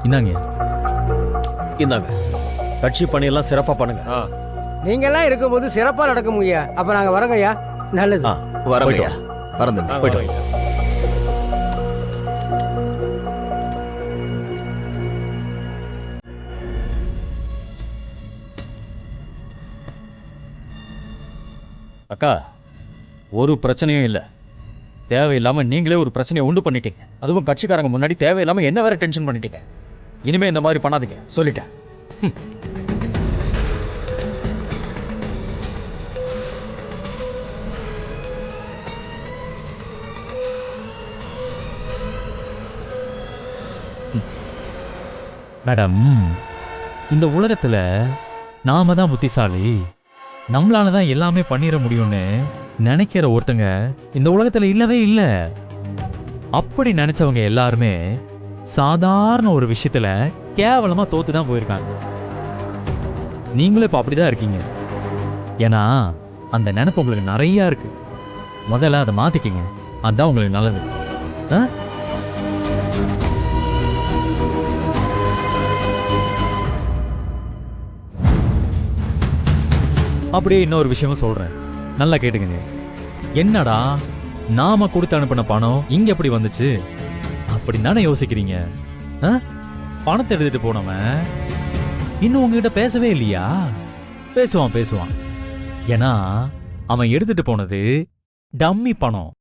இந்தாங்க. இந்தாங்க, கட்சி பணியெல்லாம் சிறப்பா பண்ணுங்க. நீங்கெல்லாம் இருக்கும்போது சிறப்பா நடக்கும் ஐயா. அப்ப நாங்க வரோங்க ஐயா. நல்லது. வரங்கய்யா, பறந்து போயிட்டு வாங்க. அக்கா, ஒரு பிரச்சனையும் இல்லை. தேவையில்லாம நீங்களே ஒரு பிரச்சனையை உண்டு பண்ணிட்டீங்க. அதுவும் கட்சிக்காரங்க முன்னாடி தேவையில்லாம என்ன வேற டென்ஷன் பண்ணிட்டீங்க. இனிமே இந்த மாதிரி பண்ணாதீங்க, சொல்லிட்டேன். மேடம், இந்த உலகத்துல நாம தான் புத்திசாலி, நம்மளால தான் எல்லாமே பண்ணிட முடியும்னு நினைக்கிற ஒருத்தங்க இந்த உலகத்துல இல்லவே இல்லை. அப்படி நினைச்சவங்க எல்லாருமே சாதாரண ஒரு விஷயத்துல கேவலமா தோத்து தான் போயிருக்காங்க. நீங்களும் இப்ப அப்படிதான் இருக்கீங்க. ஏன்னா அந்த நினைப்பு உங்களுக்கு நிறைய இருக்கு. முதல்ல அதை மாத்திக்கிங்க, அதான் உங்களுக்கு நல்லது. அப்படியே இன்னொரு விஷயமும் சொல்றேன், நல்லா கேட்டுக்கங்க. என்னடா நாம கொடுத்து அனுப்பின பணம் இங்க எப்படி வந்துச்சு அப்படின்னு தானே யோசிக்கிறீங்க. பணத்தை எடுத்துட்டு போனவன் இன்னும் உங்ககிட்ட பேசவே இல்லையா? பேசுவான் பேசுவான். ஏன்னா அவன் எடுத்துட்டு போனது டம்மி பணம்.